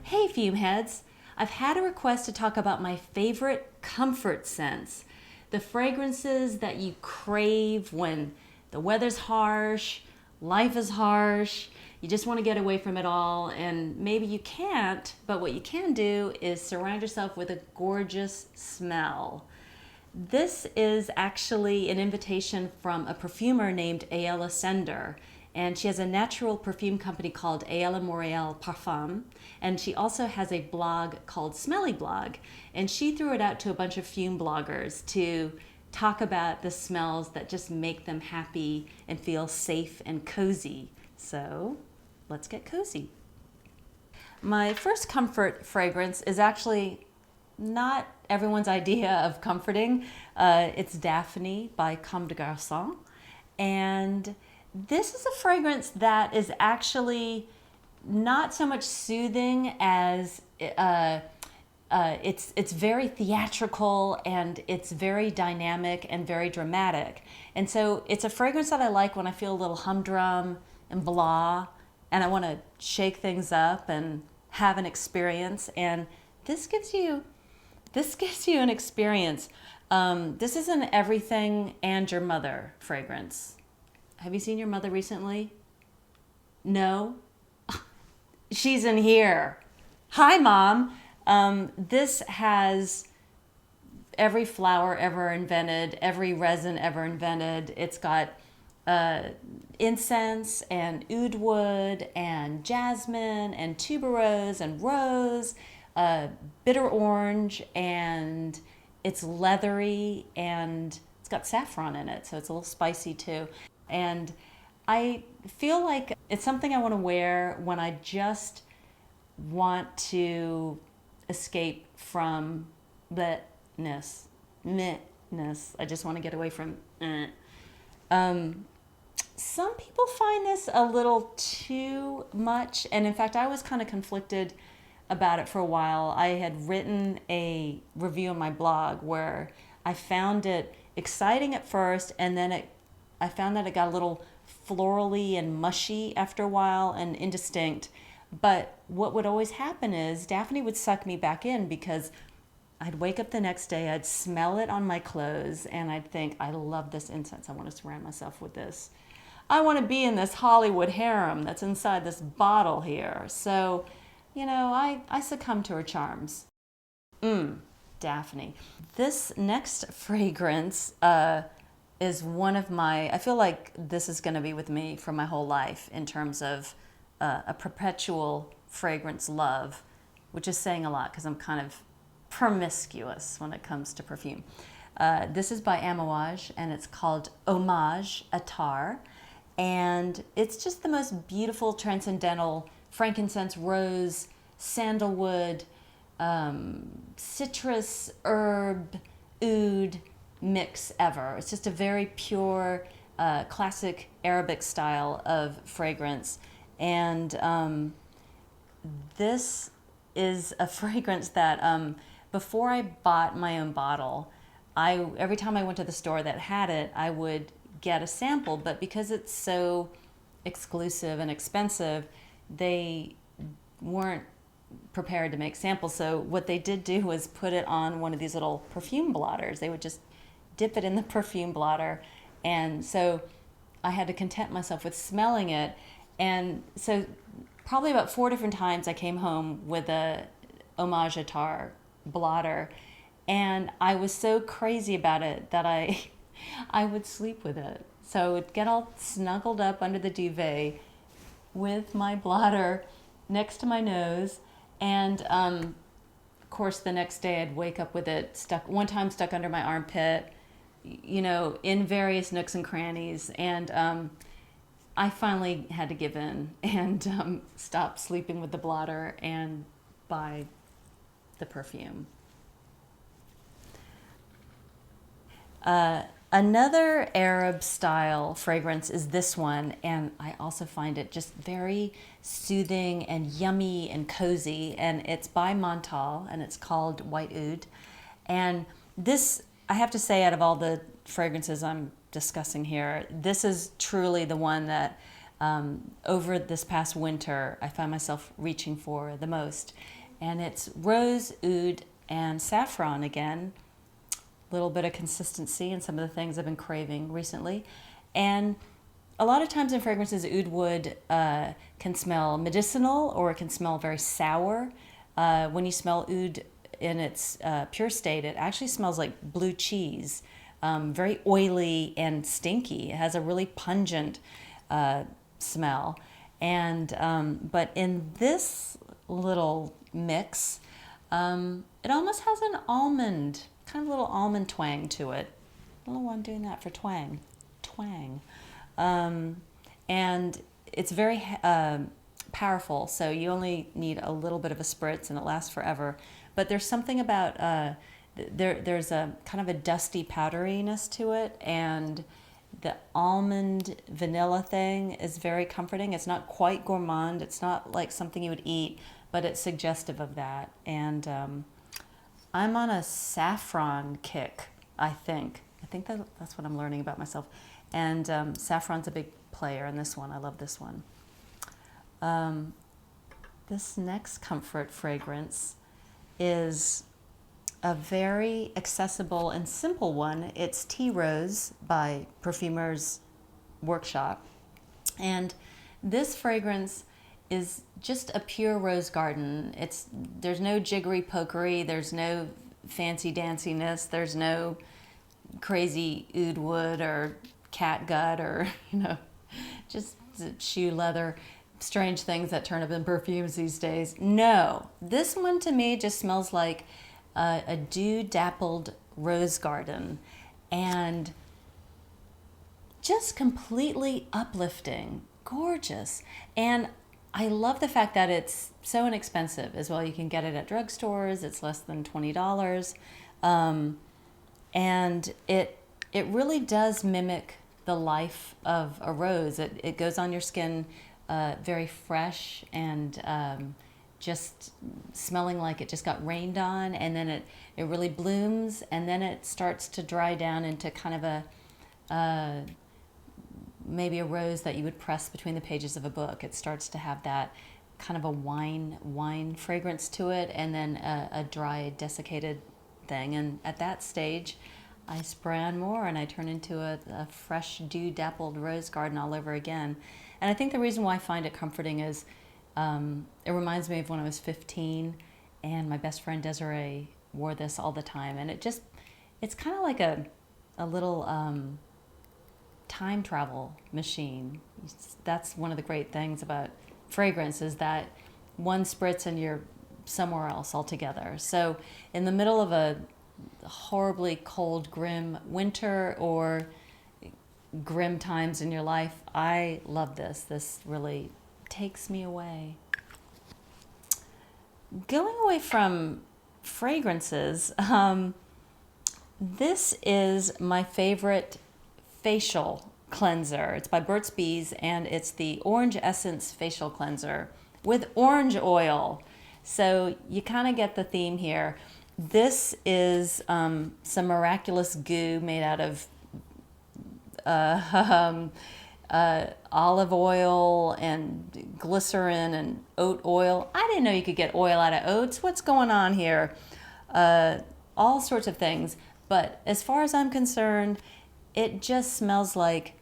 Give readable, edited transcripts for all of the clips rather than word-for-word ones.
Hey fume heads! I've had a request to talk about my favorite comfort scents. The fragrances that you crave when the weather's harsh, life is harsh, you just want to get away from it all, and maybe you can't, but what you can do is surround yourself with a gorgeous smell. This is actually an invitation from a perfumer named Ayala Sender, and she has a natural perfume company called Ayala Montale Parfum, and she also has a blog called SmellyBlog, and she threw it out to a bunch of fume bloggers to talk about the smells that just make them happy and feel safe and cozy. So let's get cozy. My first comfort fragrance is actually not everyone's idea of comforting. It's Daphne by Comme de Garçons. And this is a fragrance that is actually not so much soothing as it's very theatrical, and it's very dynamic and very dramatic. And so it's a fragrance that I like when I feel a little humdrum and blah, and I want to shake things up and have an experience. And this gives you an experience. This is an everything and your mother fragrance. Have you seen your mother recently? No? She's in here. Hi, Mom. This has every flower ever invented, every resin ever invented. It's got incense and oud wood and jasmine and tuberose and rose, bitter orange, and it's leathery, and it's got saffron in it, so it's a little spicy too. And I feel like it's something I want to wear when I just want to escape from meh-ness. I just want to get away from some people find this a little too much, and in fact I was kind of conflicted about it for a while. I had written a review on my blog where I found it exciting at first, and then I found that it got a little florally and mushy after a while and indistinct. But what would always happen is Daphne would suck me back in, because I'd wake up the next day, I'd smell it on my clothes, and I'd think, I love this incense. I want to surround myself with this. I want to be in this Hollywood harem that's inside this bottle here. So, I succumb to her charms. Daphne. This next fragrance is one of my, I feel like this is going to be with me for my whole life in terms of a perpetual fragrance love, which is saying a lot because I'm kind of promiscuous when it comes to perfume. This is by Amouage, and it's called Homage Atar, and it's just the most beautiful transcendental frankincense, rose, sandalwood, citrus, herb, oud mix ever. It's just a very pure, classic Arabic style of fragrance. And this is a fragrance that before I bought my own bottle, every time I went to the store that had it, I would get a sample, but because it's so exclusive and expensive, they weren't prepared to make samples. So what they did do was put it on one of these little perfume blotters. They would just dip it in the perfume blotter, and so I had to content myself with smelling it. And so probably about 4 different times I came home with a Homage Atar blotter, and I was so crazy about it that I would sleep with it. So I would get all snuggled up under the duvet with my blotter next to my nose, and of course the next day I'd wake up with it stuck under my armpit, in various nooks and crannies. And I finally had to give in and stop sleeping with the blotter and buy the perfume. Another Arab style fragrance is this one, and I also find it just very soothing and yummy and cozy, and it's by Montale, and it's called White Oud. And this, I have to say, out of all the fragrances I'm discussing here, this is truly the one that over this past winter I find myself reaching for the most. And it's rose, oud, and saffron again. A little bit of consistency in some of the things I've been craving recently. And a lot of times in fragrances, oud wood can smell medicinal, or it can smell very sour. When you smell oud in its pure state, it actually smells like blue cheese, very oily and stinky. It has a really pungent smell. And but in this little mix, it almost has an almond, kind of little almond twang to it. I don't know why I'm doing that for twang. And it's very powerful, so you only need a little bit of a spritz and it lasts forever. But there's something about, there's a kind of a dusty powderiness to it, and the almond vanilla thing is very comforting. It's not quite gourmand, it's not like something you would eat, but it's suggestive of that. And I'm on a saffron kick, I think. That's what I'm learning about myself. And saffron's a big player in this one. I love this one. This next comfort fragrance is a very accessible and simple one. It's Tea Rose by Perfumers Workshop. And this fragrance is just a pure rose garden. There's no jiggery pokery, there's no fancy danciness, there's no crazy oud wood or cat gut or, just shoe leather, strange things that turn up in perfumes these days. No, this one to me just smells like a dew-dappled rose garden, and just completely uplifting, gorgeous. And I love the fact that it's so inexpensive as well. You can get it at drugstores. It's less than $20. And it really does mimic the life of a rose. It goes on your skin very fresh and just smelling like it just got rained on, and then it really blooms, and then it starts to dry down into kind of a maybe a rose that you would press between the pages of a book. It starts to have that kind of a wine fragrance to it, and then a dry, desiccated thing. And at that stage, I spray on more and I turn into a fresh, dew-dappled rose garden all over again. And I think the reason why I find it comforting is it reminds me of when I was 15 and my best friend Desiree wore this all the time. And it's kind of like a little time travel machine. That's one of the great things about fragrance, is that one spritz and you're somewhere else altogether. So in the middle of a horribly cold, grim winter or grim times in your life, I love this. This really takes me away. Going away from fragrances, this is my favorite facial cleanser. It's by Burt's Bees, and it's the Orange Essence Facial Cleanser with orange oil. So you kind of get the theme here. This is some miraculous goo made out of olive oil and glycerin and oat oil. I didn't know you could get oil out of oats. What's going on here? All sorts of things. But as far as I'm concerned, it just smells like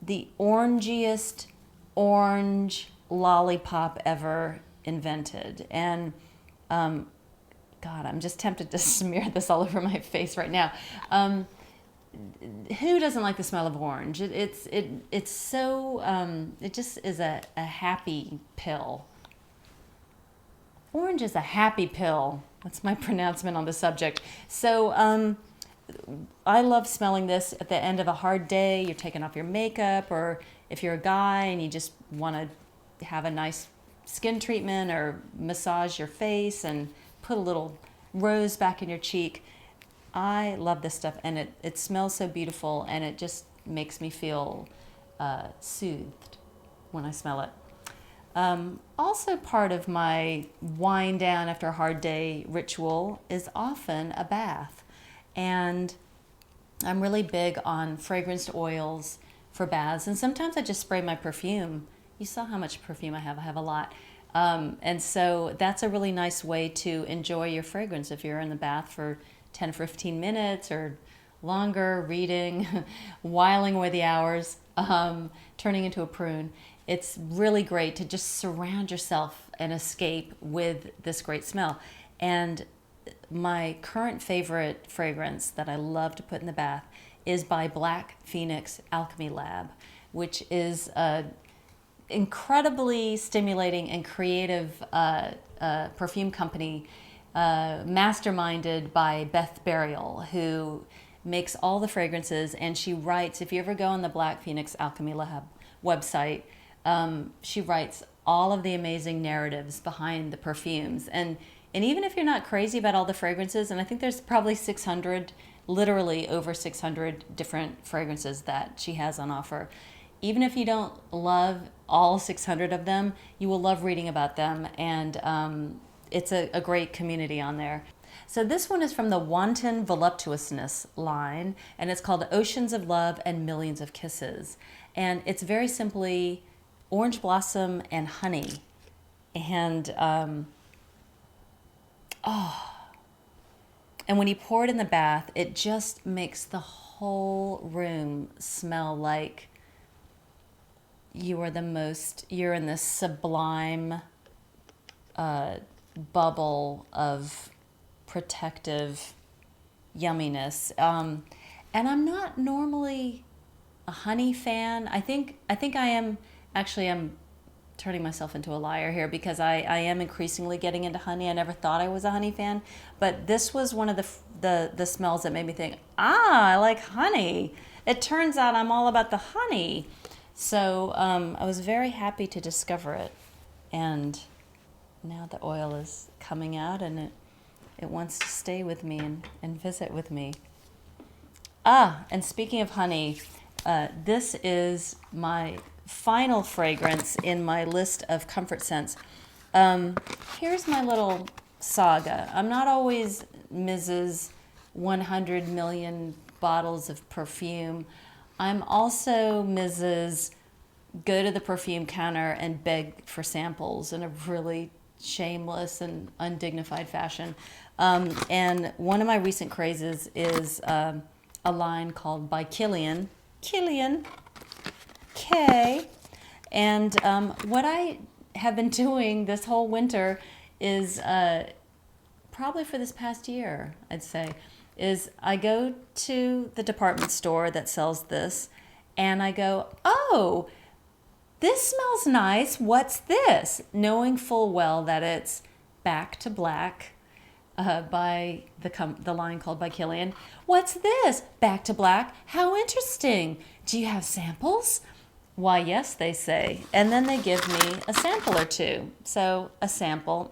the orangiest orange lollipop ever invented. And God, I'm just tempted to smear this all over my face right now. Who doesn't like the smell of orange? It's so, it just is a happy pill. Orange is a happy pill. That's my pronouncement on the subject. So I love smelling this at the end of a hard day. You're taking off your makeup, or if you're a guy and you just want to have a nice skin treatment or massage your face and put a little rose back in your cheek. I love this stuff, and it smells so beautiful, and it just makes me feel soothed when I smell it. Also part of my wind down after a hard day ritual is often a bath. And I'm really big on fragranced oils, for baths. And sometimes I just spray my perfume. You saw how much perfume I have. I have a lot. And so that's a really nice way to enjoy your fragrance if you're in the bath for 10 or 15 minutes or longer, reading, whiling away the hours, turning into a prune. It's really great to just surround yourself and escape with this great smell. And my current favorite fragrance that I love to put in the bath is by Black Phoenix Alchemy Lab, which is a incredibly stimulating and creative perfume company masterminded by Beth Burial, who makes all the fragrances. And she writes, if you ever go on the Black Phoenix Alchemy Lab website, she writes all of the amazing narratives behind the perfumes. And even if you're not crazy about all the fragrances, and I think there's probably 600, literally over 600 different fragrances that she has on offer. Even if you don't love all 600 of them, you will love reading about them. And it's a great community on there. So this one is from the Wanton Voluptuousness line, and it's called Oceans of Love and Millions of Kisses. And it's very simply orange blossom and honey. And and when you pour it in the bath, it just makes the whole room smell like you're in this sublime bubble of protective yumminess. And I'm not normally a honey fan. I think I am, actually I'm turning myself into a liar here because I am increasingly getting into honey. I never thought I was a honey fan, but this was one of the smells that made me think, I like honey. It turns out I'm all about the honey. So I was very happy to discover it. And now the oil is coming out and it wants to stay with me and visit with me. And speaking of honey, this is my final fragrance in my list of comfort scents. Here's my little saga. I'm not always Mrs. 100 million bottles of perfume. I'm also Mrs. Go to the perfume counter and beg for samples in a really shameless and undignified fashion. And one of my recent crazes is a line called by Kilian. Kilian. K. And what I have been doing this whole winter is, probably for this past year, I'd say, is I go to the department store that sells this and I go, oh, this smells nice. What's this? Knowing full well that it's Back to Black by the line called by Kilian. What's this? Back to Black. How interesting. Do you have samples? Why, yes, they say. And then they give me a sample or two. So a sample.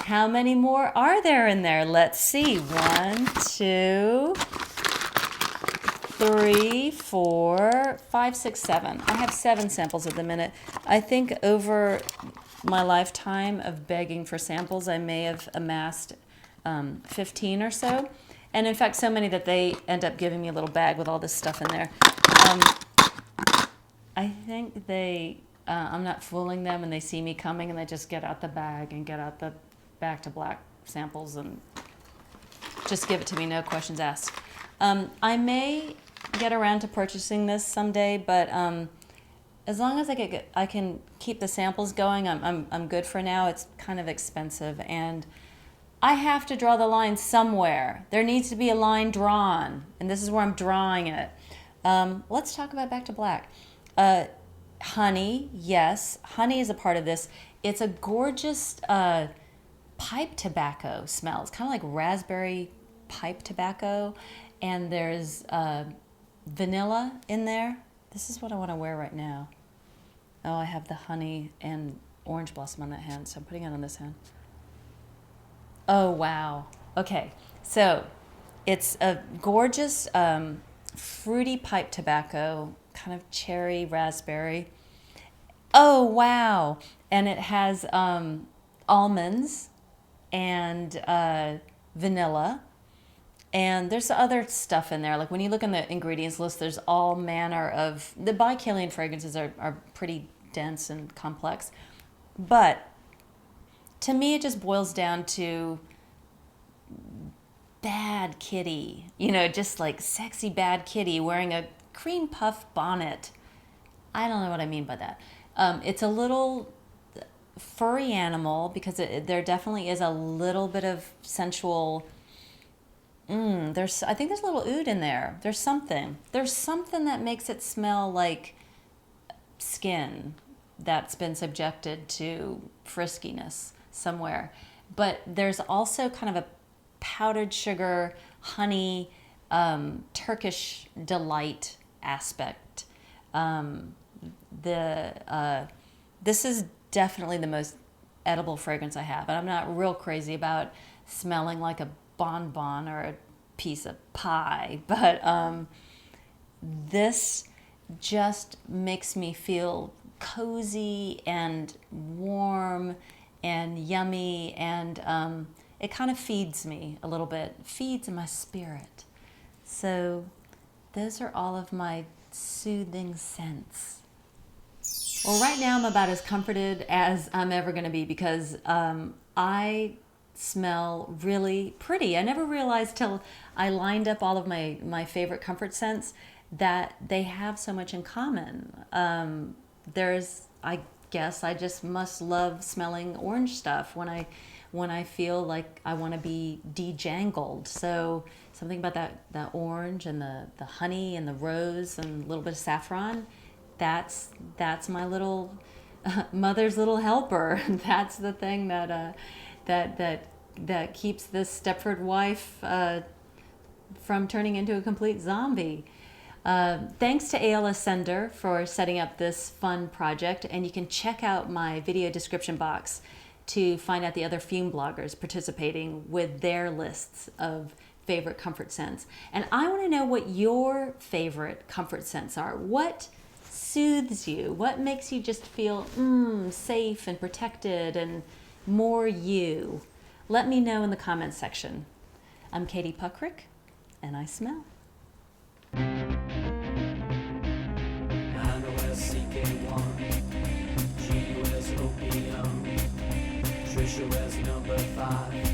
How many more are there in there? Let's see. 1, 2, 3, 4, 5, 6, 7. I have 7 samples at the minute. I think over my lifetime of begging for samples, I may have amassed 15 or so. And in fact, so many that they end up giving me a little bag with all this stuff in there. I think I'm not fooling them and they see me coming and they just get out the bag and get out the Back to Black samples and just give it to me, no questions asked. I may get around to purchasing this someday, but as long as I can keep the samples going, I'm good for now. It's kind of expensive, and I have to draw the line somewhere. There needs to be a line drawn, and this is where I'm drawing it. Let's talk about Back to Black. Honey, yes, honey is a part of this. It's a gorgeous pipe tobacco smell. It's kind of like raspberry pipe tobacco, and there's vanilla in there. This is what I want to wear right now. Oh, I have the honey and orange blossom on that hand, so I'm putting it on this hand. Oh, wow. Okay, so it's a gorgeous fruity pipe tobacco, kind of cherry, raspberry. Oh, wow. And it has almonds and vanilla. And there's other stuff in there. Like when you look in the ingredients list, there's all manner of, the by Kilian fragrances are pretty dense and complex. But to me, it just boils down to bad kitty, just like sexy bad kitty wearing a cream puff bonnet. I don't know what I mean by that. It's a little furry animal because there definitely is a little bit of sensual. I think there's a little oud in there. There's something that makes it smell like skin that's been subjected to friskiness somewhere. But there's also kind of a powdered sugar, honey, Turkish delight aspect. This is definitely the most edible fragrance I have, and I'm not real crazy about smelling like a bonbon or a piece of pie, but this just makes me feel cozy and warm and yummy, and it kind of feeds me a little bit, feeds my spirit. So those are all of my soothing scents. Well, right now I'm about as comforted as I'm ever going to be because I smell really pretty. I never realized till I lined up all of my favorite comfort scents that they have so much in common. I guess I just must love smelling orange stuff when I feel like I want to be dejangled. So something about that orange and the honey and the rose and a little bit of saffron, that's my little mother's little helper. That's the thing that keeps this Stepford wife from turning into a complete zombie. Thanks to ALS Sender for setting up this fun project, and you can check out my video description box to find out the other fume bloggers participating with their lists of favorite comfort scents. And I want to know what your favorite comfort scents are. What soothes you? What makes you just feel safe and protected and more you? Let me know in the comments section. I'm Katie Puckrick, and I smell. Trisha wears number 5.